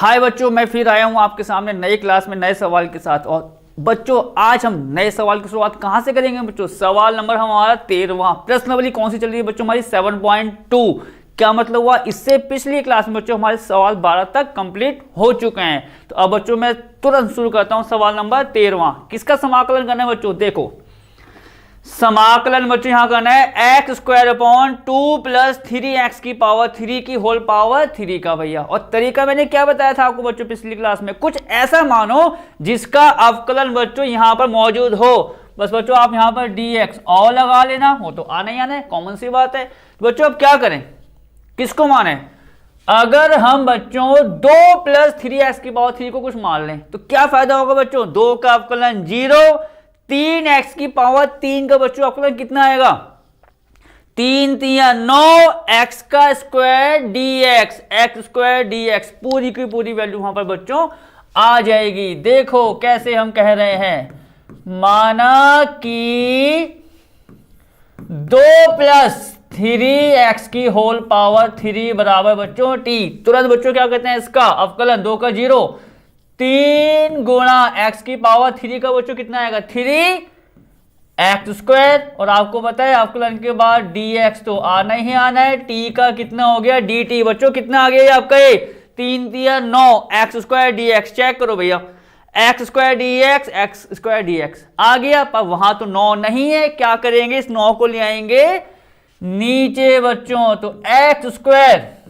हाय बच्चों, मैं फिर आया हूं आपके सामने नई क्लास में नए सवाल के साथ। और बच्चों आज हम नए सवाल की शुरुआत कहां से करेंगे बच्चों? सवाल नंबर हमारा 13वां। प्रश्नावली कौन सी चल रही है बच्चों? हमारी 7.2। क्या मतलब हुआ? इससे पिछली क्लास में बच्चों हमारे सवाल 12 तक कंप्लीट हो चुके हैं। तो अब बच्चों मैं तुरंत शुरू करता हूं सवाल नंबर 13वां। किसका समाकलन करना है बच्चों? देखो समाकलन बच्चों यहां करना है x square upon 2 plus 3x की पावर 3 की होल पावर 3 का भैया। और तरीका मैंने क्या बताया था आपको बच्चों पिछली क्लास में? कुछ ऐसा मानो जिसका अवकलन बच्चों यहां पर मौजूद हो। बस बच्चों आप यहां पर dx और लगा लेना, हो तो आना ही आना है, कॉमन सी बात है। तो बच्चों अब क्या करें, किसको माने? अगर हम बच्चों 2 प्लस 3x की पावर 3 को कुछ मान लें तो क्या फायदा होगा बच्चों? 2 का अवकलन 0, 3x की पावर 3 का बच्चों अवकलन कितना आएगा? 3 3 9 x का square dx, x square dx पूरी की पूरी वैल्यू वहां पर बच्चों आ जाएगी। देखो कैसे हम कह रहे हैं, माना कि 2 प्लस 3x की होल पावर 3 बराबर बच्चों t। तुरंत बच्चों क्या कहते हैं इसका अवकलन? 2 का 0, 3 गुणा x की पावर 3 का बच्चों कितना आएगा? 3x square. और आपको पता है अवकलन के बाद dx तो आना ही आना है, t का कितना हो गया? dt। बच्चों कितना आ गया आपका? ये 3 3 9 x स्क्वायर dx। चेक करो भैया, x square dx, x square dx आ गया। पर वहां तो 9 नहीं है, क्या करेंगे? इस 9 को ले आएंगे नीचे बच्चों, तो x स्क्वायर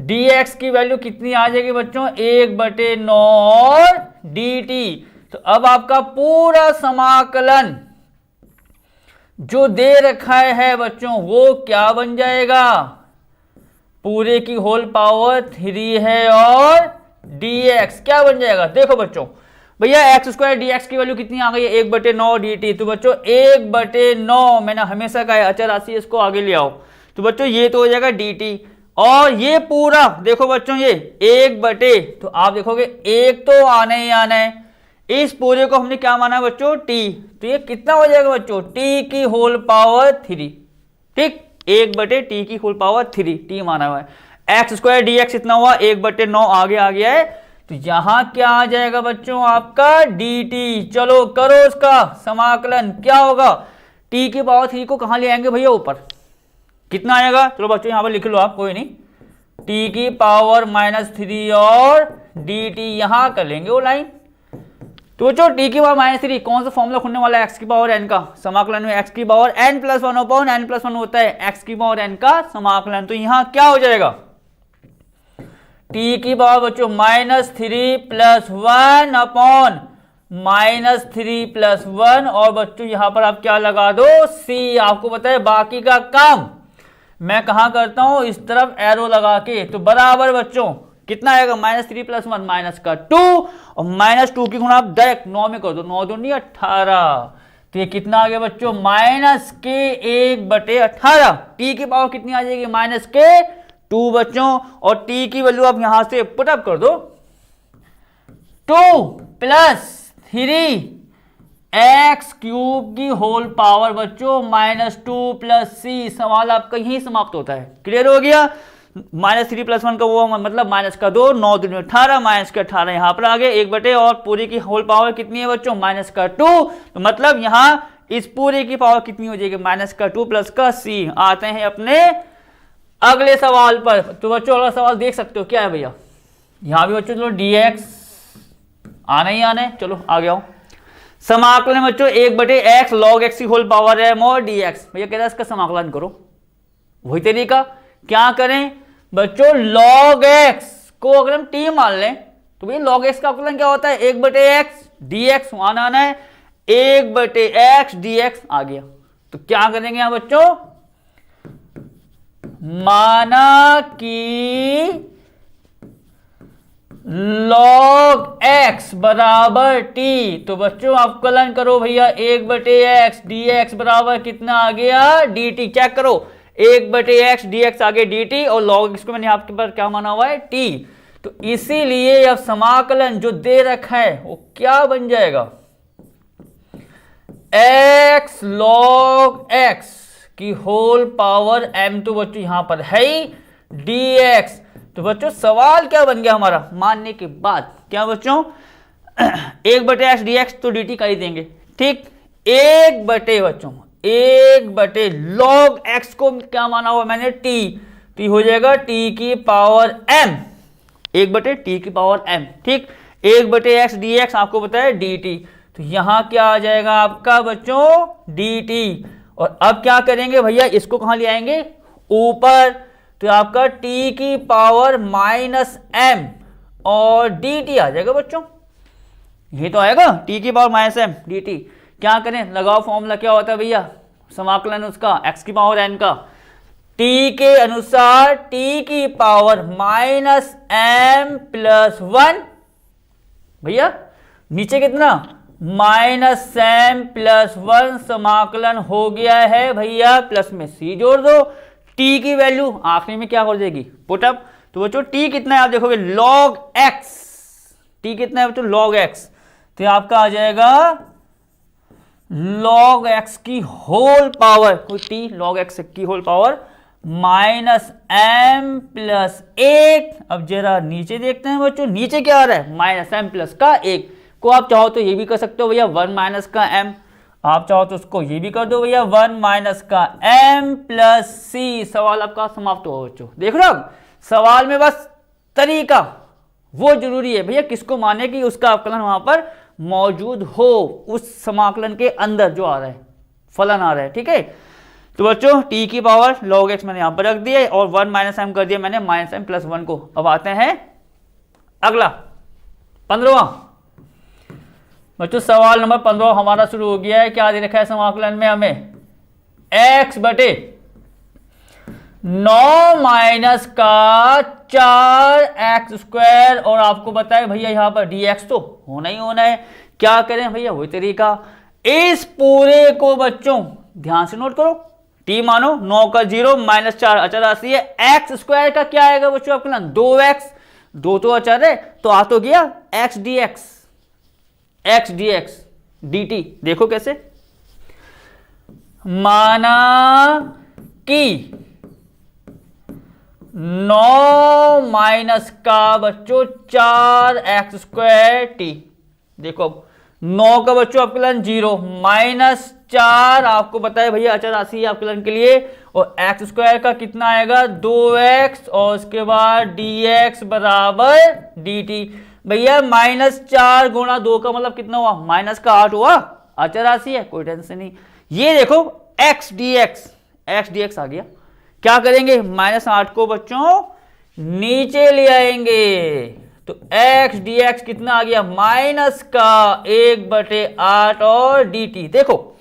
dx की वैल्यू कितनी आ जाएगी बच्चों? 1/9 और dt। तो अब आपका पूरा समाकलन जो दे रखा है बच्चों वो क्या बन जाएगा? पूरे की होल पावर 3 है और dx क्या बन जाएगा? देखो बच्चों भैया x स्क्वायर dx की वैल्यू कितनी आ गई है? 1/9 dt। तो बच्चों 1/9 मैंने हमेशा कहा है अचर राशि, इसको आगे ले आओ। तो बच्चों ये तो हो जाएगा dt और ये पूरा देखो बच्चों ये 1/, तो आप देखोगे 1 तो आने ही आना है। इस पूरे को हमने क्या माना बच्चों? t। तो ये कितना हो जाएगा बच्चों? t की होल पावर 3। ठीक, 1/t की होल पावर 3 t माना हुआ है। x स्क्वायर dx इतना हुआ 1/9 आगे आ गया है। तो यहां क्या आ जाएगा बच्चों आपका? dt। चलो करो उसका समाकलन, क्या होगा? t की पावर 3 को कहां ले आएंगे भैया? ऊपर। कितना आएगा? चलो बच्चों यहां पर लिख लो आप, कोई नहीं। t की पावर -3 और dt यहां कर लेंगे वो लाइन। तो बच्चों t की पावर -3 कौन सा फॉर्मूला खुलने वाला है? x की पावर n का समाकलन में x की पावर n+1 अपॉन n+1 होता है x की पावर n का समाकलन। तो यहां क्या हो जाएगा? t की पावर बच्चों -3 + 1 अपॉन -3 + 1 और बच्चों यहां पर आप क्या लगा दो? c। आपको पता है बाकी का काम मैं कहां करता हूं? इस तरफ एरो लगा के। तो बराबर बच्चों कितना आएगा? -3 + 1 माइनस का 2 और -2 की गुणा आप डायरेक्ट 9 में कर दो, 9 2 नहीं 18। तो ये कितना आ गया बच्चों? -1/18। t की पावर कितनी आ जाएगी? -2 बच्चों। और t की वैल्यू आप यहां से पुटअप कर दो, 2 + 3 x क्यूब की होल पावर बच्चों -2 + c। सवाल आपका यही समाप्त होता है। क्लियर हो गया? -3 + 1 का वो मतलब -2, 9 2 18, -18 यहां पर आ गए 1/, और पूरी की होल पावर कितनी है बच्चों? -2। तो मतलब यहां इस पूरे की पावर कितनी हो जाएगी? -2 + c। आते हैं अपने अगले सवाल पर। तो बच्चों अगला सवाल देख सकते हो क्या है भैया? यहां भी बच्चों चलो dx आना ही आना है। चलो आ गया समाकलन बच्चों 1/x log x की होल पावर m और dx। भैया कह रहा है इसका समाकलन करो। वही तरीका, क्या करें बच्चों? log x को अगर हम t मान लें तो भैया log x का अवकलन क्या होता है? 1/x dx आना आना है, 1/x dx आ गया। तो क्या करेंगे यहां बच्चों? माना कि log x बराबर t। तो बच्चों अवकलन करो भैया, 1/x dx बराबर कितना आ गया? dt। चेक करो 1/x dx आगे dt और log x को मैंने आपके पर क्या माना हुआ है? t। तो इसीलिए अब समाकलन जो दे रखा है वो क्या बन जाएगा? x log x की होल पावर m तो बच्चों यहां पर है ही, dx तो बच्चों सवाल क्या बन गया हमारा मानने के बाद, क्या बच्चों 1/x dx तो dt कर ही देंगे, ठीक। 1/, बच्चों 1/, log x को क्या माना हुआ मैंने t हो जाएगा t की पावर m, 1/t की पावर m, ठीक। 1/x dx आपको पता है dt, तो यहां क्या आ जाएगा आपका बच्चों dt। और अब क्या करेंगे भैया, इसको कहां ले आएंगे ऊपर, तो आपका t की पावर -m और dt आ जाएगा बच्चों, ये तो आएगा t की पावर -m dt। क्या करें, लगाओ फॉर्मूला, क्या होता है भैया समाकलन उसका x की पावर n का, t के अनुसार t की पावर -m + 1, भैया नीचे कितना -m + 1 समाकलन हो गया है भैया, प्लस में c जोड़ दो, t की वैल्यू आखिरी में क्या हो जाएगी पुटअप। तो बच्चों t कितना है आप देखोगे log x, t कितना है बच्चों log x, तो आपका आ जाएगा log x की होल पावर, कोई t log x की होल पावर -m + 1। अब जरा नीचे देखते हैं बच्चों, नीचे क्या आ रहा है -m + का 1 को आप चाहो तो ये भी कर सकते हो भैया 1 - का m, आप चाहो तो उसको ये भी कर दो भैया 1 - का m + c। सवाल आपका समाप्त हो बच्चों। देख रहे हो सवाल में बस तरीका वो जरूरी है भैया, किसको माने कि उसका अवकलन वहां पर मौजूद हो उस समाकलन के अंदर जो आ रहा है फलन आ रहा है, ठीक है। तो बच्चों t की पावर log x मैंने यहां पर रख दिया और 1 - m कर दिया मैंने -m + 1 को। अब आते हैं अगला 15वां बच्चों, सवाल नंबर 15 हमारा शुरू हो गया है। क्या दे रखा है समाकलन में हमें x/9 - का 4x² और आपको बताए भैया यहाँ पर dx तो होना ही होना है। क्या करें भैया वही तरीका, इस पूरे को बच्चों ध्यान से नोट करो, t मानो 9 का 0 -4 अचर राशि है, x² का क्या आएगा बच्चों अवकलन 2x, 2 तो अचर है तो आ तो गया x dx dt। देखो कैसे, माना कि 9 - का बच्चों 4x² t। देखो अब 9 का बच्चों अवकलन 0 -4 आपको बताया भैया अचर राशि है अवकलन के लिए, और x² का कितना आएगा 2x और उसके बाद dx = dt। भैया -4 गुणा 2 का मतलब कितना हुआ -8 हुआ, अचर राशि है कोई टेंशन नहीं। ये देखो x dx आ गया, क्या करेंगे -8 को बच्चों नीचे ले आएंगे, तो x dx कितना आ गया -1/8 और dt। देखो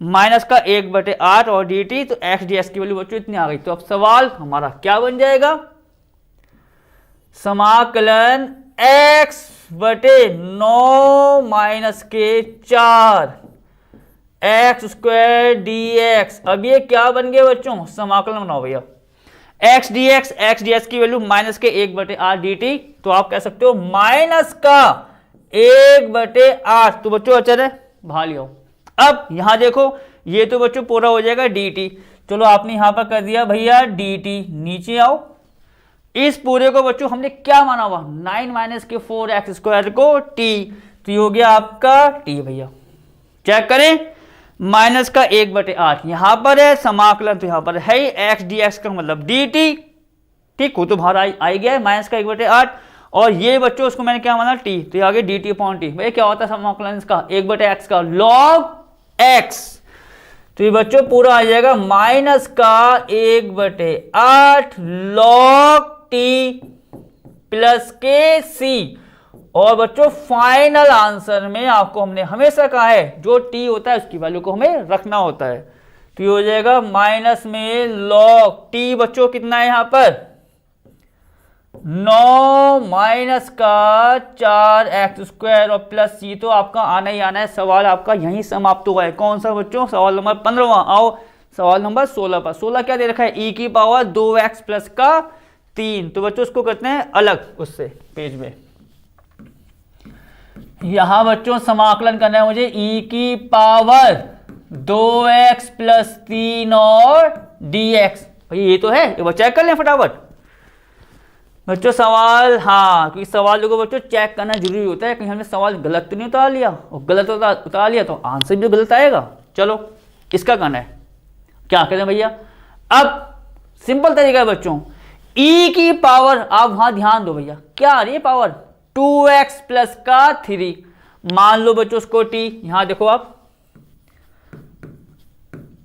-1/8 और dt, तो x dx की वैल्यू बच्चों इतनी आ गई। तो अब सवाल हमारा क्या बन जाएगा, समाकलन x/9 - के 4 x² dx। अब ये क्या बन गया बच्चों समाकलन बनाओ भैया, x dx की वैल्यू -1/8 dt, तो आप कह सकते हो -1/8। तो बच्चों अचर है बाहर लियो। अब यहां देखो ये तो बच्चों पूरा हो जाएगा dt, चलो आपने यहां पर कर दिया भैया dt, नीचे आओ, इस पूरे को बच्चों हमने क्या माना हुआ 9 - के 4x² को t, तो ये हो गया आपका t भैया। चेक करें -1/8 यहां पर है समाकलन, तो यहां पर है x dx का मतलब dt, ठीक हो तो बाहर आ गया है -1/8, और ये बच्चों उसको मैंने क्या माना t, तो ये आगे dt/t। भैया क्या होता है समाकलन इसका 1/x का log x, तो ये बच्चों पूरा आ जाएगा -1/8 log t + के c। और बच्चों फाइनल आंसर में आपको हमने हमेशा कहा है जो t होता है उसकी वैल्यू को हमें रखना होता है, तो ये हो जाएगा माइनस में log t बच्चों कितना है यहां पर 9 - का 4x² और प्लस c, तो आपका आना ही आना है। सवाल आपका यहीं समाप्त हुआ है। कौन सा बच्चों सवाल नंबर 15वां। आओ सवाल नंबर 16 पर। 16 क्या दे रखा है e की पावर 2x + का 3, तो बच्चों उसको करते हैं अलग उससे पेज में। यहां बच्चों समाकलन करना है मुझे e की पावर 2x + 3 और dx। ये तो है, एक बार चेक कर लें फटाफट। बच्चों सवाल, हाँ, क्योंकि सवाल को बच्चों चेक करना जरूरी होता है, कहीं हमने सवाल गलत तो नहीं उतार लिया, और गलत उतार लिया तो आंसर भी गलत आएगा। चलो इसका करना है, क्या करें भैया। अब सिंपल तरीका है बच्चों, e की पावर, आप वहां ध्यान दो भैया, क्या आ रही है पावर, 2x प्लस का 3, मान लो बच्चों उसको t, यहां देखो आप,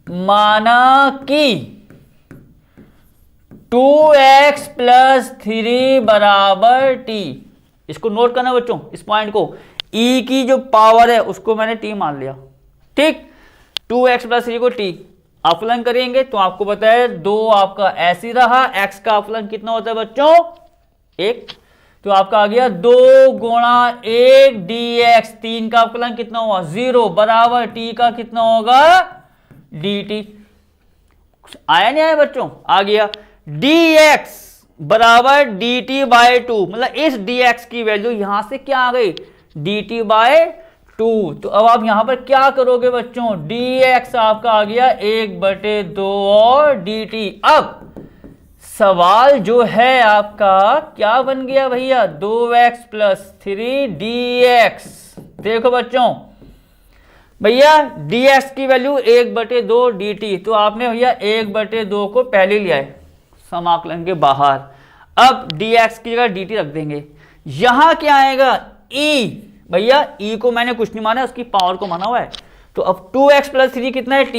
माना कि 2x प्लस 3 बराबर t, इसको नोट करना बच्चों, इस पॉइंट को, e की जो पावर है उसको मैंने t मान लिया, ठीक। 2x प्लस 3 को t अवकलन करेंगे तो आपको पता है 2 आपका ऐसी रहा, x का अवकलन कितना होता है बच्चों 1, तो आपका आ गया 2 गुणा 1 dx, 3 का अवकलन कितना हुआ 0 बराबर t का कितना होगा dt। आया नहीं आया बच्चों, आ गया dx बराबर dt बाय 2, मतलब इस dx की वैल्यू यहां से क्या आ गई dt बाय 2, तो अब आप यहां पर क्या करोगे बच्चों, dx आपका आ गया 1/2 और dt। अब सवाल जो है आपका क्या बन गया भैया, 2x प्लस 3 dx। देखो बच्चों भैया dx की वैल्यू 1/2 dt, तो आपने भैया 1/2 को पहले लिया है समाकलन के बाहर, अब dx की जगह dt रख देंगे, यहां क्या आएगा e, भैया e को मैंने कुछ नहीं माना, उसकी पावर को माना हुआ है, तो अब 2x प्लस 3 कितना है t,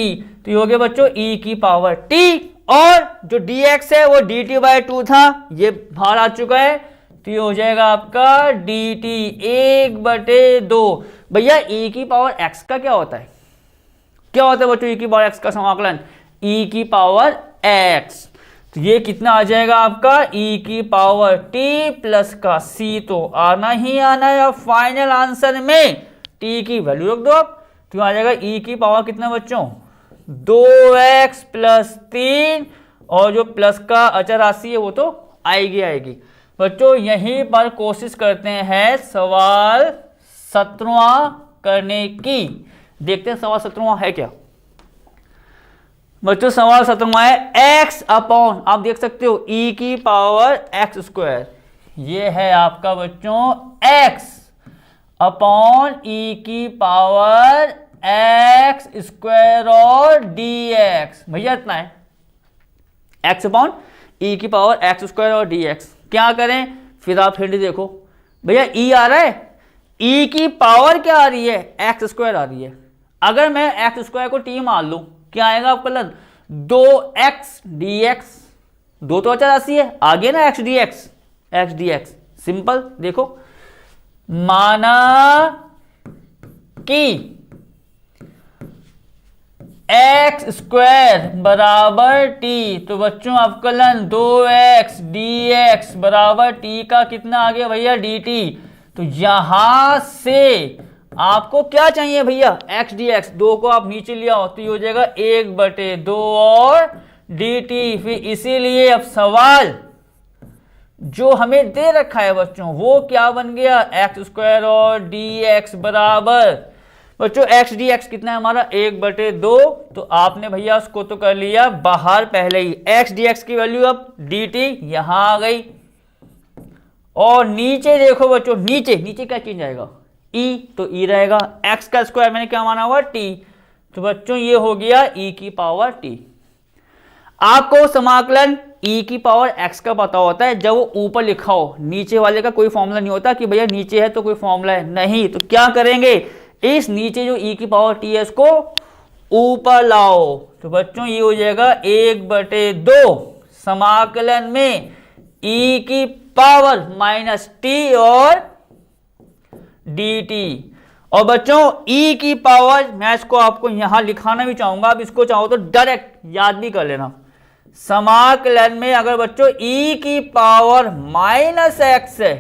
तो ये हो गया बच्चों e की पावर t, और जो dx है वो dt बाय 2 था, ये बाहर आ चुका है, तो ये हो जाएगा आपका dt 1/2। भैया e की पावर x का क्या होता है, क्या होता है बच्चों e की पावर x का समाकलन, e की पावर x, तो ये कितना आ जाएगा आपका e की पावर t प्लस का c, तो आना ही आना है। अब फाइनल आंसर में t की वैल्यू रख दो आप, तो आ जाएगा e की पावर कितना बच्चों 2x प्लस 3, और जो प्लस का अचर राशि है वो तो आएगी आएगी। बच्चों यहीं पर कोशिश करते हैं सवाल 17वां करने की, देखते हैं सवाल 17वां है क्या। बच्चों सवाल 17वां है x अपॉन, आप देख सकते हो e की पावर x स्क्वायर, ये है आपका बच्चों x अपॉन e की पावर x स्क्वायर और dx, भैया इतना है x अपॉन e की पावर x स्क्वायर और dx। क्या करें फिर, आप फिर देखो भैया e आ रहा है, e की पावर क्या आ रही है x स्क्वायर आ रही है, अगर मैं x स्क्वायर को t मान लूं क्या आएगा आपका लन 2x dx, 2 तो अचर राशि है, आगे ना x dx, सिंपल देखो, माना कि x स्क्वायर बराबर t, तो बच्चों अवकलन 2x dx बराबर t का कितना आ गया भैया dt, तो यहां से आपको क्या चाहिए भैया x dx, 2 को आप नीचे लिया हो तो ये हो जाएगा 1/2 और dt। फिर इसीलिए अब सवाल जो हमें दे रखा है बच्चों वो क्या बन गया x स्क्वायर और dx बराबर, बच्चों x dx कितना है हमारा 1/2, तो आपने भैया उसको तो कर लिया बाहर पहले ही, x dx की वैल्यू अब dt यहां आ गई, और नीचे देखो बच्चों नीचे क्या चेंज आएगा e, तो e रहेगा, x का स्क्वायर मैंने क्या माना हुआ t, तो बच्चों ये हो गया e की पावर t। आपको समाकलन e की पावर x का पता होता है जब वो ऊपर लिखा हो, नीचे वाले का कोई फॉर्मूला नहीं होता कि भैया नीचे है तो कोई फॉर्मूला है, नहीं, तो क्या करेंगे इस नीचे जो e की पावर t है इसको ऊपर लाओ, तो बच्चों ये हो जाएगा 1/2 समाकलन में e की पावर माइनस t और dt, और बच्चों e की पावर मैं इसको आपको यहां लिखाना भी चाहूंगा, अब इसको चाहो तो डायरेक्ट याद भी कर लेना, समाकलन में अगर बच्चों e की पावर माइनस x है,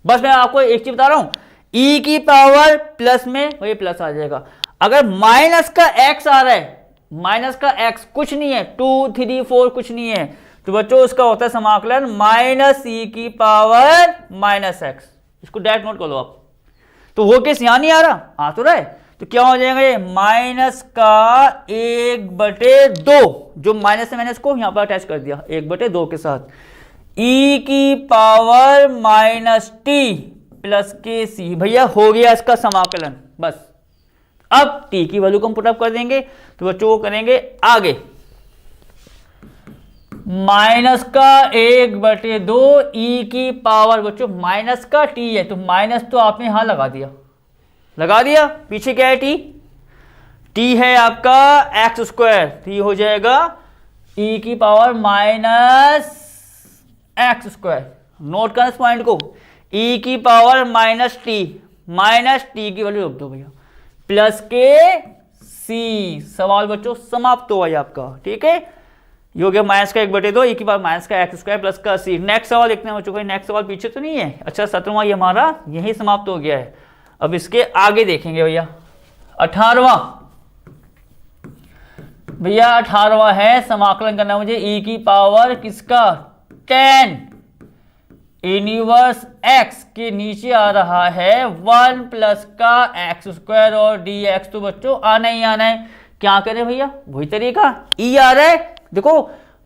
बस मैं आपको एक चीज बता रहा हूं, e की पावर प्लस में वही प्लस आ जाएगा, अगर माइनस का x आ रहा है, माइनस का x कुछ नहीं है, 2 3 4 कुछ नहीं है, तो बच्चों उसका होता है समाकलन माइनस e की पावर माइनस x, इसको डायरेक्ट नोट कर लो आप, तो वो केस यहां नहीं आ रहा, आ तो रहा है, तो क्या हो जाएगा ये माइनस का 1/2, जो माइनस है मैंने इसको यहां पर अटैच कर दिया 1/2 के साथ, ई की पावर माइनस टी प्लस के सी। भैया हो गया इसका समाकलन। बस अब टी की वैल्यू को हम पुटअप कर देंगे तो बच्चों वो करेंगे आगे, माइनस का 1/2 ई की पावर, बच्चों माइनस का टी है तो माइनस तो आपने यहां लगा दिया, पीछे क्या है टी है आपका एक्स स्क्वायर, तो ये हो जाएगा ई की power minus x square. Note करना इस पॉइंट को, ई की पावर माइनस टी की वैल्यू रख दो भैया, प्लस के सी। सवाल बच्चों समाप्त हुआ आपका, ठीक है। ये हो गया माइनस का 1/2 ई की पावर माइनस का एक्स स्क्वायर प्लस का सी। नेक्स्ट सवाल देखते हैं बच्चों को, नेक्स्ट सवाल पीछे तो नहीं है। अच्छा 17वां ये हमारा यही समाप्त हो गया है। अब इसके आगे देखेंगे भैया 18वां। भैया 18वां है, समाकलन करना मुझे ई की पावर किसका, tan इनवर्स x के नीचे आ रहा है 1 प्लस का एक्स स्क्वायर और dx। तो बच्चों आना ही आना है। क्या करें भैया, वही तरीका, ई आ रहा है। देखो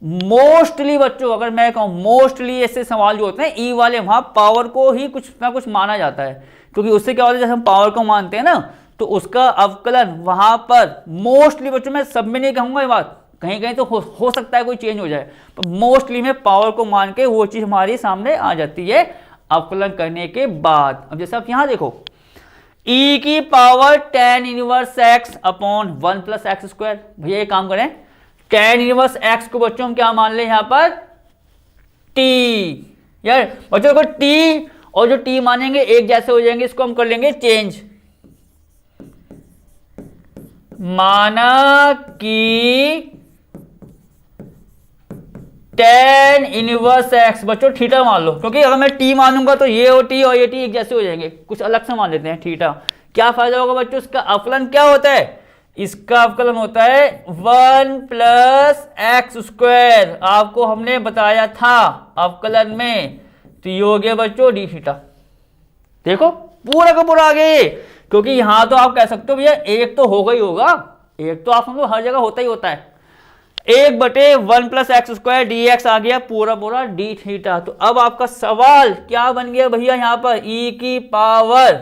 मोस्टली बच्चों, अगर मैं कहूं मोस्टली ऐसे सवाल जो होते हैं ई वाले, वहां पावर को ही कुछ ना कुछ माना जाता है, क्योंकि उससे क्या होता है जैसे हम पावर को मानते हैं ना, तो उसका अवकलन वहां पर मोस्टली बच्चों, मैं सब में नहीं कहूंगा ये बात, कहीं कहीं तो हो सकता है कोई चेंज हो जाए, तो मोस्टली में पावर को मान के वो चीज हमारी सामने आ जाती है अवकलन करने के बाद। अब जैसे आप यहां देखो, ई की power tan inverse x upon 1 plus x square. भैया ये काम करें, tan इनवर्स x को बच्चों हम क्या मान लें यहां पर, t। यार बच्चों को t और जो t मानेंगे एक जैसे हो जाएंगे, इसको हम कर लेंगे चेंज। माना कि tan इनवर्स x, बच्चों थीटा मान लो, क्योंकि अगर मैं t मानूंगा तो ये और t और ये t एक जैसे हो जाएंगे, कुछ अलग से मान लेते हैं थीटा। क्या फायदा होगा बच्चों, इसका अवकलन क्या होता है, इसका अवकलन होता है 1 प्लस एक्स स्क्वायर। आपको हमने बताया था अवकलन में, तो ये हो गया बच्चों डी थीटा। देखो पूरा का पूरा आ गया, क्योंकि यहां तो आप कह सकते हो भैया एक तो होगा ही होगा, एक तो आप समझो हर जगह होता ही होता है। 1/1 प्लस एक्स स्क्वायर dx आ गया पूरा पूरा डी थीटा। तो अब आपका सवाल क्या बन गया भैया, यहां पर e की पावर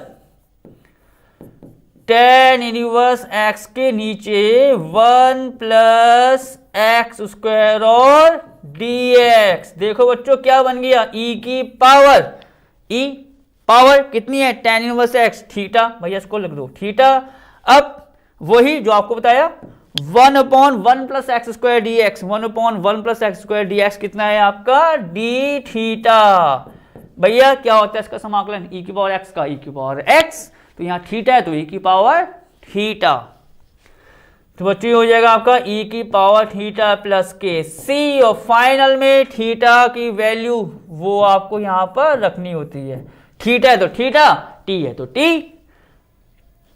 tan इनवर्स x के नीचे 1 प्लस एक्स स्क्वायर और dx। देखो बच्चों क्या बन गया, e की पावर, e पावर कितनी है tan इनवर्स x, थीटा। भैया इसको लिख दो थीटा। अब वही जो आपको बताया 1/1 plus x square D x, 1/1 plus x square D x कितना है आपका, डी थीटा। भैया क्या होता है इसका समाकलन, ई की पावर एक्स का ई की पावर एक्स, तो यहाँ थीटा है तो ई की पावर थीटा। तो बच्चों हो जाएगा आपका ई की पावर थीटा प्लस के सी, और फाइनल में थीटा की वैल्यू वो आपको यहाँ पर रखनी होती है। थीटा है तो थीटा, टी है तो T,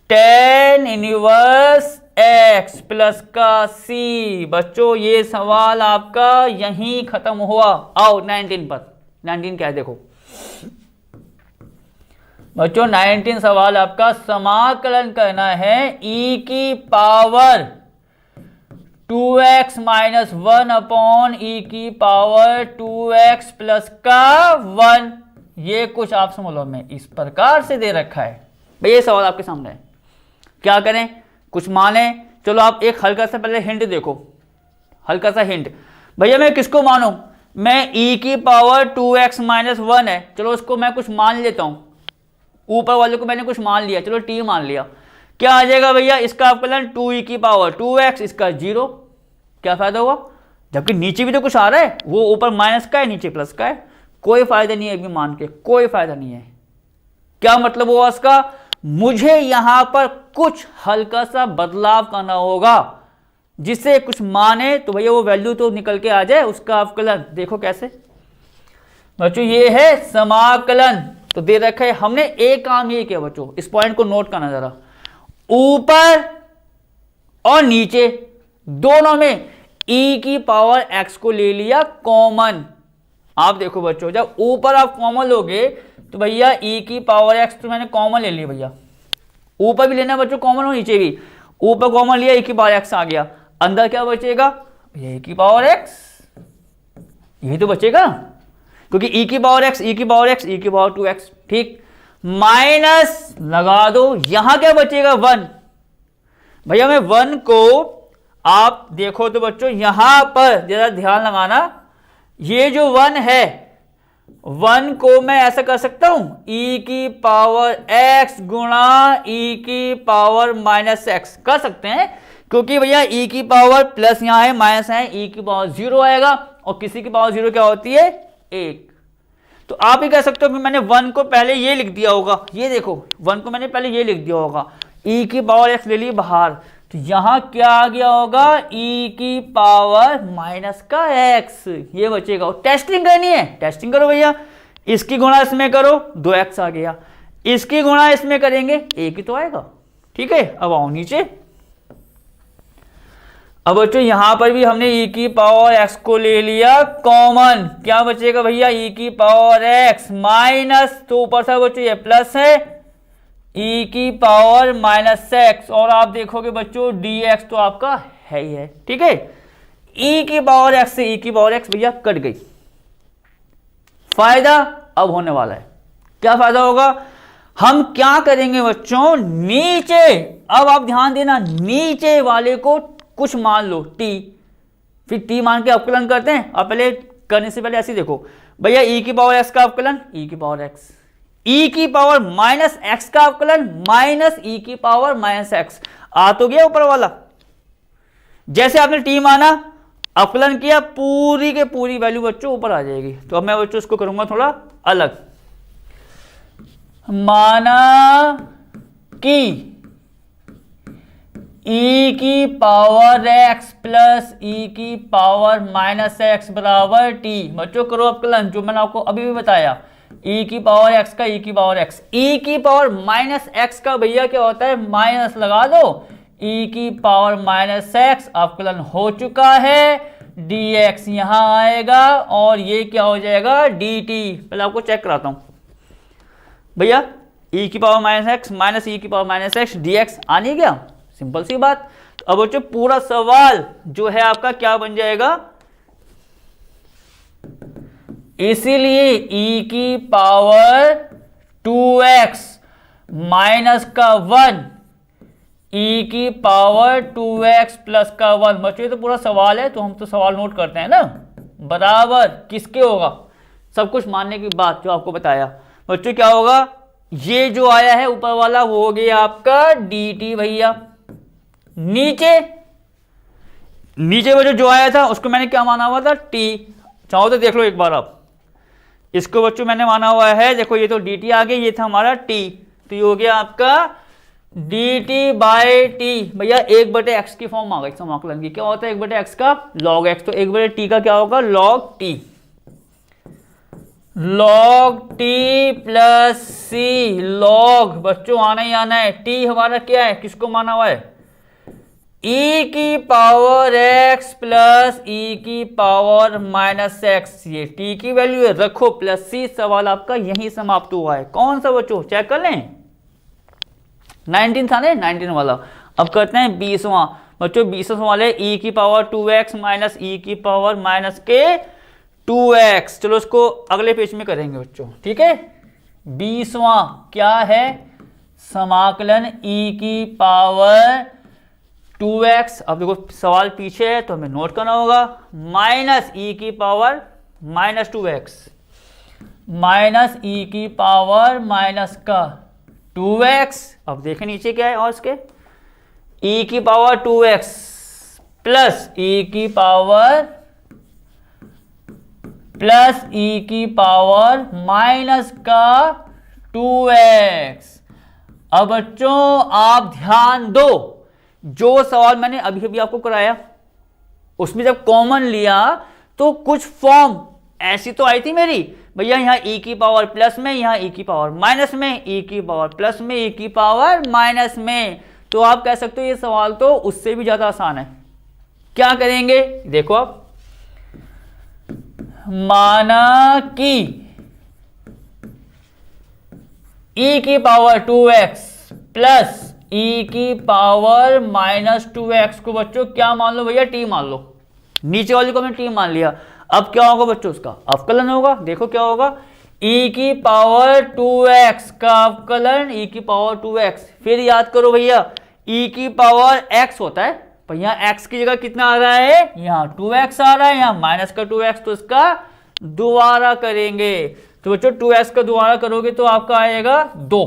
tan inverse x plus का c। बच्चों ये सवाल आपका यहीं खत्म हुआ। आओ 19 पर, 19 क्या है देखो बच्चों, 19 सवाल आपका समाकलन करना है e की power 2x minus 1 upon e की पावर 2x प्लस का 1। ये कुछ आप समझ लो में इस प्रकार से दे रखा है। भैया ये सवाल आपके सामने है, क्या करें, कुछ माने। चलो आप एक हल्का सा पहले हिंट देखो, हल्का सा हिंट। भैया मैं किसको मानूं, मैं e की पावर 2x माइनस 1 है, चलो उसको मैं कुछ मान लेता हूं, ऊपर वाले को मैंने कुछ मान लिया, चलो t मान लिया। क्या आ जाएगा भैया, इसका अवकलन 2e की पावर 2x, इसका 0। क्या फायदा हुआ, जबकि नीचे भी तो कुछ आ रहा है, वो ऊपर माइनस का है नीचे प्लस का है, कोई फायदा नहीं है अभी मान के, कोई फायदा नहीं है। क्या मतलब हुआ इसका, मुझे यहां पर कुछ हल्का सा बदलाव करना होगा जिससे कुछ माने, तो भैया वो वैल्यू तो निकल के आ जाए उसका अवकलन। देखो कैसे बच्चों, ये है समाकलन। तो दे रखा है, हमने एक काम ये किया बच्चों, इस पॉइंट को नोट करना जरा, ऊपर और नीचे दोनों में e की पावर x को ले लिया कॉमन। आप देखो बच्चों, जब ऊपर आप कॉमन लोगे तो भैया e की पावर x तो मैंने कॉमन ले लिया, भैया ऊपर भी लेना बच्चों कॉमन और नीचे भी, ऊपर कॉमन लिया e की पावर x आ गया, अंदर क्या बचेगा, ये e की पावर x, यही तो बचेगा। क्योंकि e की पावर x, e की पावर x, e की पावर 2x, ठीक। माइनस लगा दो, यहां क्या बचेगा 1। भैया मैं 1 को आप देखो तो बच्चों यहां पर जरा ध्यान लगाना, ये जो 1 है 1 को मैं ऐसा कर सकता हूं e की पावर x गुणा e की पावर माइनस x कर सकते हैं, क्योंकि भैया e की पावर प्लस यहां है माइनस है, e की पावर 0 आएगा और किसी की पावर 0 क्या होती है 1। तो आप ही कह सकते हो कि मैंने 1 को पहले ये लिख दिया होगा, ये देखो 1 को मैंने पहले ये लिख दिया होगा, e की पावर x ले ली बाहर, तो यहां क्या आ गया होगा e की पावर माइनस का x, ये बचेगा। और टेस्टिंग करनी है, टेस्टिंग करो भैया, इसकी गुणा इसमें करो 2x आ गया, इसकी गुणा इसमें करेंगे 1 ही तो आएगा, ठीक है। अब आओ नीचे, अब बच्चों यहां पर भी हमने e की पावर x को ले लिया कॉमन, क्या बचेगा भैया e की पावर x माइनस, तो ऊपर से बच्चों ये प्लस है e की पावर माइनस x, और आप देखोगे बच्चों dx तो आपका है ही है, ठीक है। e की पावर x से e की पावर x भैया कट गई। फायदा अब होने वाला है, क्या फायदा होगा, हम क्या करेंगे बच्चों नीचे, अब आप ध्यान देना नीचे वाले को कुछ मान लो t, फिर t मान के अवकलन करते हैं। और पहले करने से पहले ऐसे देखो भैया e की पावर x का अवकलन e की पावर x, e की पावर माइनस x का अवकलन माइनस e की पावर माइनस x, आ तो गया ऊपर वाला। जैसे आपने t माना अवकलन किया, पूरी के पूरी वैल्यू बच्चों ऊपर आ जाएगी। तो अब मैं बच्चों इसको करूंगा थोड़ा अलग, माना कि e की पावर x प्लस e की पावर माइनस x बराबर t। बच्चों करो अवकलन, जो मैंने आपको अभी भी बताया, e की पावर x का e की पावर x, e की पावर माइनस x का भैया क्या होता है माइनस लगा दो, e की पावर माइनस x अवकलन हो चुका है, dx यहां आएगा और ये क्या हो जाएगा dt। पहले आपको चेक कराता हूं भैया, e की power minus x minus e की पावर माइनस x dx आ नहीं गया, सिंपल सी बात। तो अब बच्चों पूरा सवाल जो है आपका क्या बन जाएगा, इसीलिए e की पावर 2x माइनस का 1, e की पावर 2x प्लस का 1, बच्चों ये तो पूरा सवाल है, तो हम तो सवाल नोट करते हैं ना, बराबर किसके होगा, सब कुछ मानने की बात जो आपको बताया। बच्चों क्या होगा, ये जो आया है ऊपर वाला वो हो गया आपका dt भैया, नीचे नीचे बच्चों जो आया था उसको मैंने क्या माना हुआ था t, चाहो तो देख लो एक बार आप, इसको बच्चों मैंने माना हुआ है, देखो ये तो dt आ गया, ये था हमारा t, तो ये हो गया आपका dt बाय t। भैया 1/x की फॉर्म आ गई समाकलन की, क्या होता है 1/x का log x, तो 1/t का क्या होगा log t, log t plus c, log बच्चों आना ही आना है, t हमारा क्या है किसको माना हुआ है e की पावर x प्लस e की पावर माइनस x, ये t की वैल्यू है, रखो प्लस c। सवाल आपका यही समाप्त हुआ है। कौन सा बच्चों चेक कर लें, 19 था ना 19 वाला। अब करते हैं 20वां बच्चों, 20वां वाले e की पावर 2x माइनस e की पावर माइनस के 2x, चलो इसको अगले पेज में करेंगे बच्चों, ठीक है। 20वां क्या है, समाकलन e की पावर 2x, अब देखो सवाल पीछे है तो हमें नोट करना होगा, माइनस e की power minus 2x minus e की पावर माइनस का 2x, अब देखें नीचे क्या है, और इसके e की पावर 2x प्लस e की पावर प्लस e की पावर माइनस का 2x। अब बच्चों आप ध्यान दो, जो सवाल मैंने अभी अभी आपको कराया उसमें जब कॉमन लिया तो कुछ फॉर्म ऐसी तो आई थी मेरी, भैया यहाँ e की पावर प्लस में, यहाँ e की पावर माइनस में, e की पावर प्लस में, e की पावर माइनस में, तो आप कह सकते हो ये सवाल तो उससे भी ज्यादा आसान है। क्या करेंगे देखो आप, माना कि e की पावर 2x प्लस e की पावर माइनस 2x को बच्चों क्या मान लो भैया t मान लो, नीचे वाले को हमने t मान लिया। अब क्या होगा बच्चों, उसका अवकलन होगा। देखो क्या होगा, e की पावर 2x का अवकलन e की पावर 2x। फिर याद करो भैया e की पावर x होता है, पर यहाँ x की जगह कितना आ रहा है, यहाँ 2x आ रहा है, यहाँ माइनस का 2x, तो इसका दोबारा करेंगे। तो बच्चों 2x का दोबारा करोगे तो आपका आएगा 2।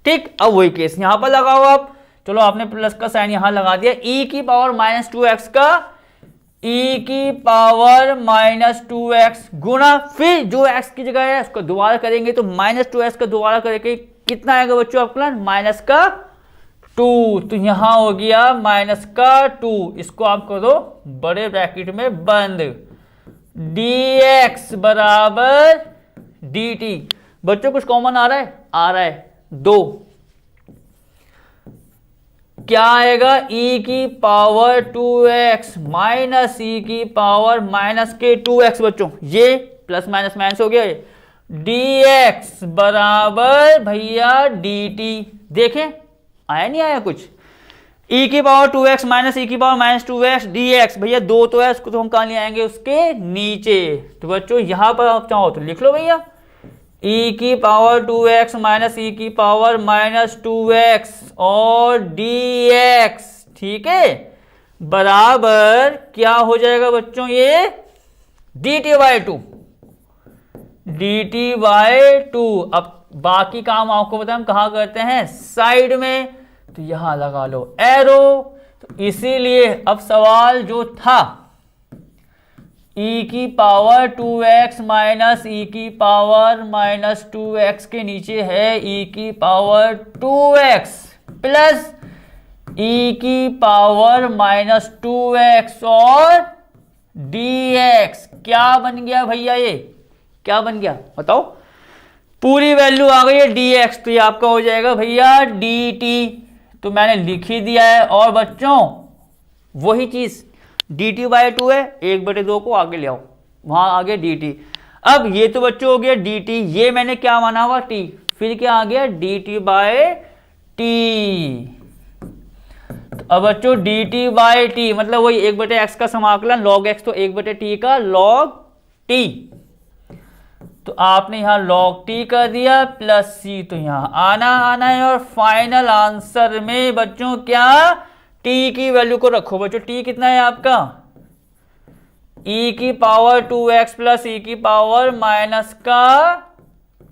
ठीक, अब वही केस यहां पर लगाओ आप। चलो आपने प्लस का साइन यहां लगा दिया, e की पावर माइनस 2x का e की पावर माइनस 2x गुणा, फिर जो x की जगह है उसको दोबारा करेंगे तो माइनस 2x का दोबारा करके कितना आएगा बच्चों अवकलन, माइनस का 2। तो यहां हो गया माइनस का 2, इसको आप करो बड़े ब्रैकेट में बंद, dx बराबर dt। बच्चों कुछ कॉमन आ रहा है, आ रहा है 2। क्या आएगा, e की पावर 2x माइनस e की पावर माइनस के 2x। बच्चों ये प्लस माइनस माइनस हो गया, dx बराबर भैया dt। देखें आया नहीं आया कुछ, e की पावर 2x माइनस e की पावर माइनस 2x dx। भैया 2 तो है, उसको तो हम कहां ले आएंगे, उसके नीचे। तो बच्चों यहां पर आप चाहो तो लिख लो भैया e की पावर 2x माइनस e की पावर माइनस 2x और dx, ठीक है, बराबर क्या हो जाएगा बच्चों, ये dt बाय 2, dt बाय 2। अब बाकी काम आपको पता है हम कहाँ करते हैं, साइड में, तो यहां लगा लो एरो। तो इसीलिए अब सवाल जो था e की पावर 2x माइनस e की पावर माइनस 2x के नीचे है e की पावर 2x प्लस e की पावर माइनस 2x और dx। क्या बन गया भैया, ये क्या बन गया बताओ, पूरी वैल्यू आ गई है dx, तो ये आपका हो जाएगा भैया dt। तो मैंने लिख ही दिया है। और बच्चों वही चीज dt बाय 2 है, 1/2 को आगे ले आओ, वहां आगे dt। अब ये तो बच्चों हो गया dt, ये मैंने क्या माना हुआ t, फिर क्या आ गया dt बाय t। तो अब बच्चों dt बाय t मतलब वही 1/x का समाकलन log x, तो 1/t का log t। तो आपने यहां log t कर दिया प्लस c, तो यहां आना है। और फाइनल आंसर में बच्चों क्या, t की वैल्यू को रखो। बच्चों t कितना है आपका, e की पावर 2x प्लस e की पावर माइनस का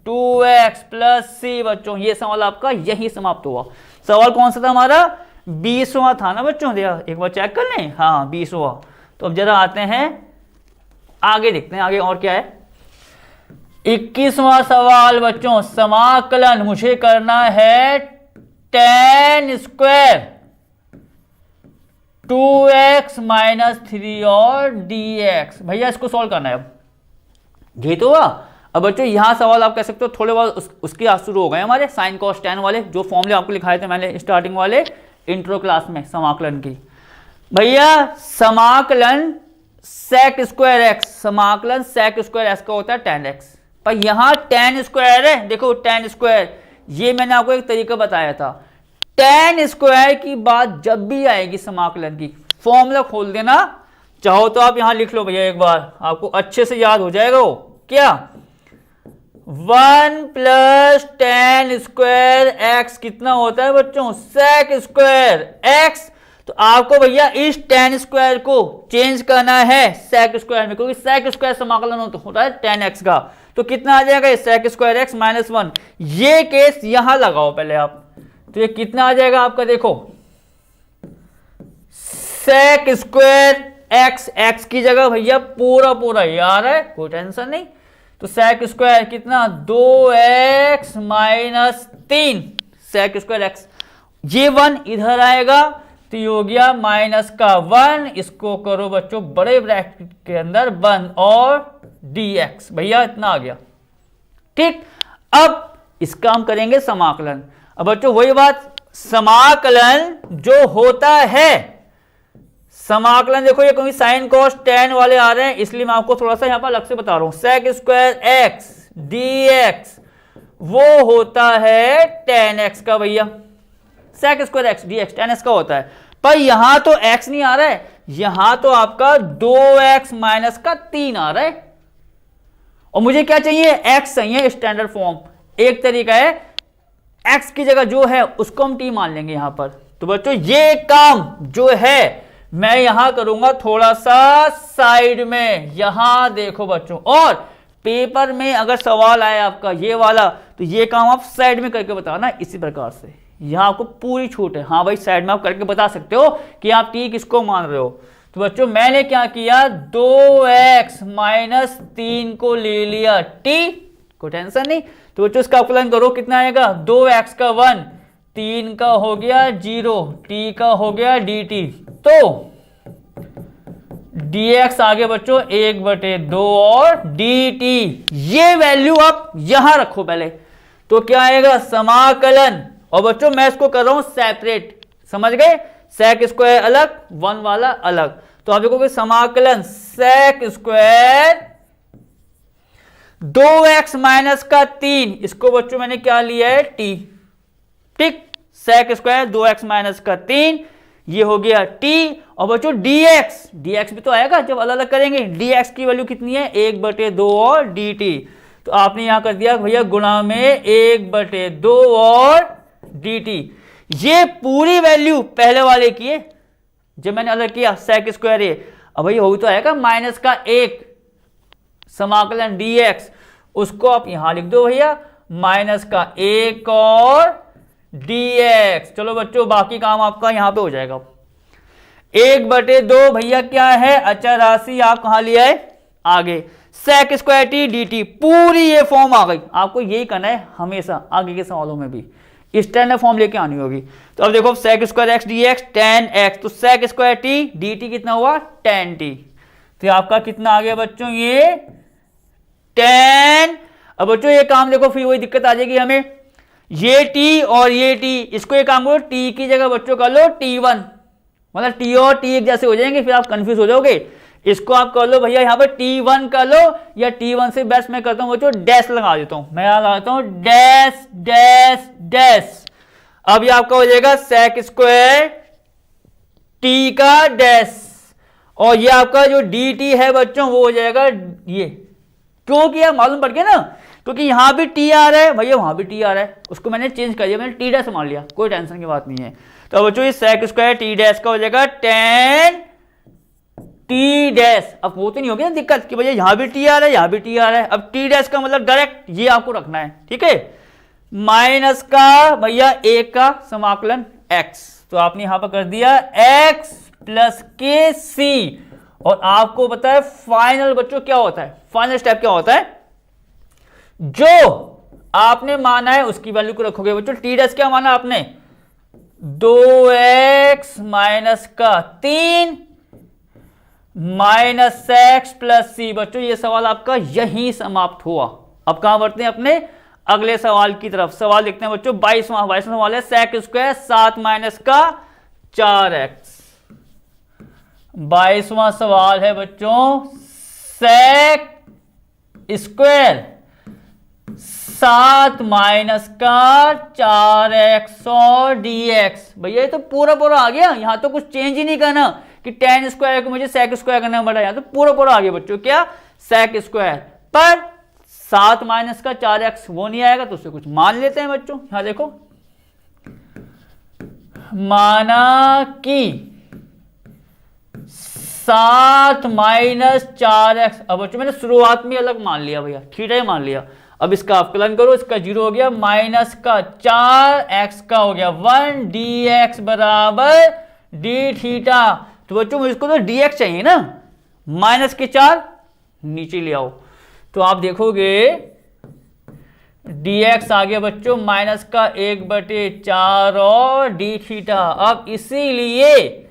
2x प्लस c। बच्चों ये सवाल आपका यही समाप्त हुआ। सवाल कौन सा था हमारा, 20वां था ना बच्चों, एक बार चेक कर लें, हाँ 20वां। तो अब जरा आते हैं आगे, देखते हैं आगे और क्या है। 21वां सवाल बच्चों, समाकलन मुझे करना है tan स्क्वायर 2x माइनस 3 और dx। भैया इसको सॉल्व करना है। अब ये तो हुआ। अब बच्चों यहां सवाल आप कह सकते हो थोड़े बहुत उसके आज शुरू हो गए हमारे साइन कॉस tan वाले, जो फॉर्मूले आपको लिखाए थे मैंने स्टार्टिंग वाले इंट्रो क्लास में समाकलन की। भैया समाकलन sec स्क्वायर x, समाकलन sec स्क्वायर x का होता है tan x, पर यहां tan स्क्वायर है। देखो tan स्क्वायर, ये मैंने आपको एक तरीका बताया था। tan स्क्वायर की बात जब भी आएगी समाकलन की, फॉर्मूला खोल देना, चाहो तो आप यहां लिख लो भैया, एक बार आपको अच्छे से याद हो जाएगा। वो क्या, 1 प्लस tan स्क्वायर x कितना होता है बच्चों, sec स्क्वायर x। तो आपको भैया इस tan स्क्वायर को चेंज करना है sec स्क्वायर में, क्योंकि sec स्क्वायर समाकलन होता है tan x का। तो कितना आ जाएगा, sec स्क्वायर x माइनस 1। ये केस यहां लगाओ पहले आप, तो ये कितना आ जाएगा आपका, देखो sec स्क्वायर x की जगह भैया पूरा ये आ रहा है, कोई टेंशन नहीं। तो sec स्क्वायर कितना, 2x minus 3 sec square x। ये 1 इधर आएगा तो ये हो गया माइनस का 1, इसको करो बच्चों बड़े ब्रैकेट के अंदर बंद, और dx। भैया इतना आ गया, ठीक। अब इसका हम करेंगे समाकलन। अब बच्चों वही बात, समाकलन जो होता है, समाकलन देखो ये क्योंकि साइन कॉस tan वाले आ रहे हैं, इसलिए मैं आपको थोड़ा सा यहां पर अलग से बता रहा हूं। sec स्क्वायर x dx वो होता है tan x का, भैया sec square x dx tan x का होता है। पर यहां तो x नहीं आ रहा है, यहां तो आपका 2x माइनस का 3 आ रहा है और मुझे क्या चाहिए, x चाहिए स्टैंडर्ड फॉर्म। एक तरीका है x की जगह जो है उसको हम t मान लेंगे यहां पर। तो बच्चों ये काम जो है मैं यहां करूंगा थोड़ा सा साइड में, यहां देखो बच्चों। और पेपर में अगर सवाल आए आपका ये वाला तो ये काम आप साइड में करके बताना इसी प्रकार से। यहां आपको पूरी छूट है, हाँ भाई साइड में आप करके बता सकते हो कि आप t किसको मान रहे हो। तो बच्चों मैंने क्या किया, 2x माइनस 3 को ले लिया t, कोई टेंशन नहीं। तो बच्चों इसका अवकलन करो, कितना आएगा, 2x का 1, 3 का हो गया 0, t का हो गया dt। तो dx आगे बच्चों 1/2 और dt, ये वैल्यू आप यहां रखो पहले। तो क्या आएगा, समाकलन। और बच्चों मैं इसको कर रहा हूं सेपरेट, समझ गए, सेक स्क्वायर अलग, 1 वाला अलग। तो आप देखोगे समाकलन सेक स्क्वायर 2x माइनस का 3, इसको बच्चों मैंने क्या लिया है t, ठीक, सेक स्क्वायर 2x माइनस का 3, ये हो गया t। और बच्चों dx भी तो आएगा जब अलग अलग करेंगे, dx की वैल्यू कितनी है, 1/2 और dt। तो आपने यहां कर दिया भैया गुणा में 1/2 और dt। ये पूरी वैल्यू पहले वाले की है, जब मैंने अलग किया सेक स्क्वायर ए। अब भाई हो तो आएगा माइनस का 1 समाकलन dx, उसको आप यहां लिख दो भैया माइनस का 1 और dx। चलो बच्चों बाकी काम आपका यहां पे हो जाएगा। 1/2 भैया क्या है, अचर राशि, आप कहां लिया है आगे, सेक स्क्वायर टी dt, पूरी ये फॉर्म आ गई। आपको यही करना है हमेशा आगे के सवालों में भी, स्टैंडर्ड फॉर्म लेके आनी होगी। तो अब देखो sec square x dx tan x, तो सेक स्क्वायर टी dt कितना हुआ, tan t। तो आपका कितना आ गया बच्चों, ये tan। अब बच्चों ये काम देखो फिर वही दिक्कत आ जाएगी हमें, ये t और ये t, इसको ये काम करो t की जगह बच्चों कर लो t1, मतलब t और t एक जैसे हो जाएंगे, फिर आप कंफ्यूज हो जाओगे। इसको आप कर लो भैया यहाँ पे t1 कर लो, या t1 से बेस्ट मैं करता हूँ बच्चों डैश लगा देता हूँ, मैं यहाँ लगाता हूँ डैश डैश डैश। अब ये आपका हो जाएगा सेक स्क्वायर t का डैश, और ये आपका जो dt है बच्चों वो हो जाएगा ये, क्योंकि यार मालूम पड़ गया ना, क्योंकि यहां भी t आ रहा है भैया वहां भी t आ रहा है, उसको मैंने चेंज कर दिया, मैंने t डैश मान लिया, कोई टेंशन की बात नहीं है। तो बच्चों ये सेक स्क्वायर t डैश का हो जाएगा tan t डैश। अब वो तो नहीं होगी ना दिक्कत कि भैया यहां भी t आ रहा है यहां भी t आ रहा है, अब t डैश का मतलब डायरेक्ट ये आपको रखना है, ठीक है, माइनस का भैया 1 का समाकलन x। तो आपने यहां पर कर दिया x प्लस के सी। और आपको पता है फाइनल बच्चों क्या होता है, फाइनल स्टेप क्या होता है, जो आपने माना है उसकी वैल्यू को रखोगे बच्चों। टी डैश क्या माना आपने, 2x माइनस का 3 माइनस एक्स प्लस सी। बच्चों ये सवाल आपका यहीं समाप्त हुआ। अब कहां बढ़ते हैं अपने अगले सवाल की तरफ। सवाल देखते हैं बच्चों 22वां सवाल है, सेक स्क्वायर 7 माइनस का 4x। 22वां सवाल है बच्चों, सेक स्क्वायर 7 माइनस का 4x और dx। भैया ये तो पूरा पूरा आ गया, यहां तो कुछ चेंज ही नहीं करना कि tan स्क्वायर को मुझे सेक स्क्वायर करना पड़ा, यहां तो पूरा पूरा आ गया बच्चों क्या, सेक स्क्वायर। पर 7 माइनस का 4x वो नहीं आएगा, तो उससे कुछ मान लेते हैं बच्चों। यहां देखो, माना कि 7 माइनस 4x। अब बच्चों मैंने शुरुआत में अलग मान लिया भैया, थीटा ही मान लिया। अब इसका अवकलन करो, इसका 0 हो गया, माइनस का 4x का हो गया 1 dx बराबर d थीटा। तो बच्चों मुझको तो dx चाहिए ना, माइनस के 4 नीचे ले आओ, तो आप देखोगे dx आ गया बच्चों माइनस का 1/4 और d थीटा। अब इसीलिए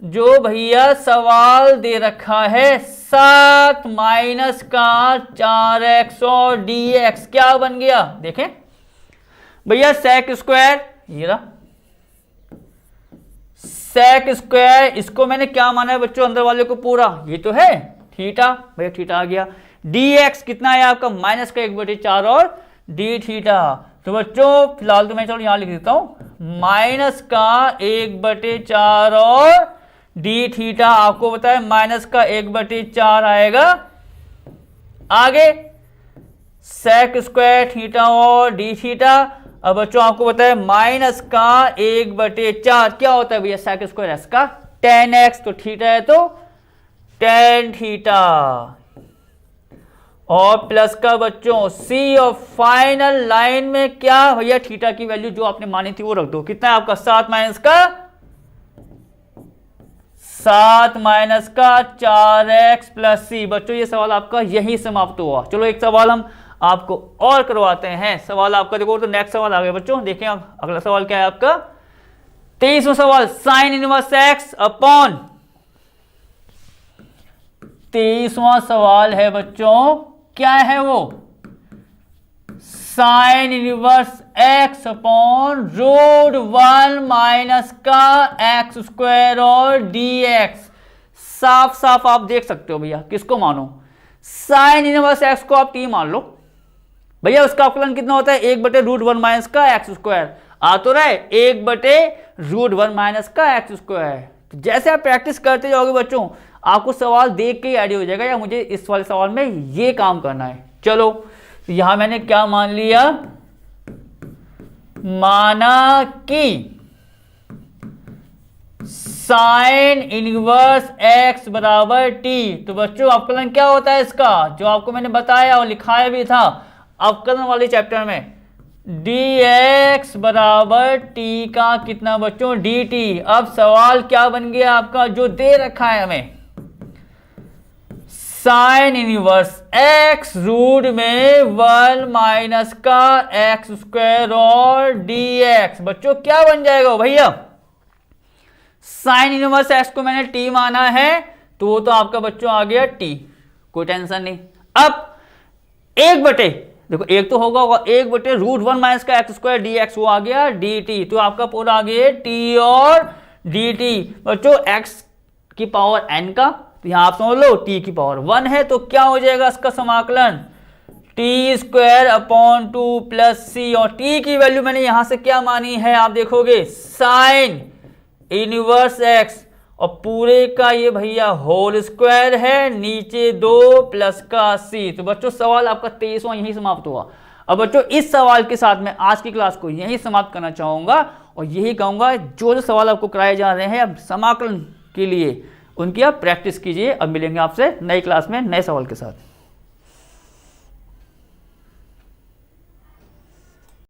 जो भैया सवाल दे रखा है 7 माइनस का 4x और dx क्या बन गया, देखें भैया सेक स्क्वायर, ये रहा सेक स्क्वायर, इसको मैंने क्या माना है बच्चों अंदर वाले को पूरा, ये तो है थीटा, भैया थीटा आ गया। dx कितना है आपका माइनस का 1/4 और d थीटा। तो बच्चों फिलहाल तो मैं चलो यहां लिख देता हूं, माइनस का 1/4 और डी थीटा आपको बताया माइनस का 1/4 आएगा। आगे सेक स्क्वायर थीटा और डी थीटा। अब बच्चों आपको बताया माइनस का 1/4 क्या होता है भैया, सेक स्क्वायर एस का tan x, तो थीटा है तो tan थीटा, और प्लस का बच्चों सी, और फाइनल लाइन में क्या भैया, थीटा की वैल्यू जो आपने मानी थी वो रख दो। कितना है आपका 7 माइनस का 4x प्लस सी। बच्चों ये सवाल आपका यही समाप्त हुआ। चलो एक सवाल हम आपको और करवाते हैं। सवाल आपका देखो तो नेक्स्ट सवाल आ गया बच्चों, देखें अगला सवाल क्या है आपका 23वां सवाल, साइन इनवर्स एक्स अपॉन। 23वां सवाल है बच्चों, क्या है वो, sine inverse x upon √1 minus का एक्स स्क्वायर और dx। साफ साफ आप देख सकते हो भैया, किसको मानो, साइन इनवर्स एक्स को आप t मान लो भैया। उसका अवकलन कितना होता है, 1/√1 माइनस का एक्स स्क्वायर। आ तो रहा है 1/√1 माइनस का एक्स स्क्वायर। तो जैसे आप प्रैक्टिस करते जाओगे बच्चों, आपको सवाल देख के ही आइडिया हो जाएगा या मुझे इस वाले सवाल में ये काम करना है। चलो तो यहां मैंने क्या मान लिया, माना कि साइन इनवर्स एक्स बराबर टी। तो बच्चों अवकलन क्या होता है इसका, जो आपको मैंने बताया और लिखाया भी था अवकलन वाले चैप्टर में, dx बराबर टी का कितना बच्चों, dt। अब सवाल क्या बन गया आपका, जो दे रखा है हमें, साइन इनवर्स x रूट में 1 माइनस का एक्स स्क्वायर और dx। बच्चों क्या बन जाएगा भैया, साइन इनवर्स x को मैंने t माना है तो वो तो आपका बच्चों आ गया t, कोई टेंशन नहीं। अब 1/, देखो एक तो होगा 1/√1 माइनस का एक्स स्क्वायर dx, वो आ गया dt। तो आपका पूरा आ गया t और dt। बच्चों x की पावर n का, तो यहां आप समझ लो t की पावर 1 है, तो क्या हो जाएगा इसका समाकलन, t² प्लस c। और t की वैल्यू मैंने यहां से क्या मानी है, आप देखोगे साइन इनवर्स x, और पूरे का ये भैया होल स्क्वायर है, नीचे 2 प्लस का c। तो बच्चों सवाल आपका 23वां यही समाप्त हुआ। अब बच्चों इस सवाल के साथ मैं आज की क्लास को यही समाप्त करना चाहूंगा और यही कहूंगा, जो सवाल आपको कराए जा रहे हैं अब समाकलन के लिए, उनकी आप प्रैक्टिस कीजिए। अब मिलेंगे आपसे नई क्लास में नए सवाल के साथ।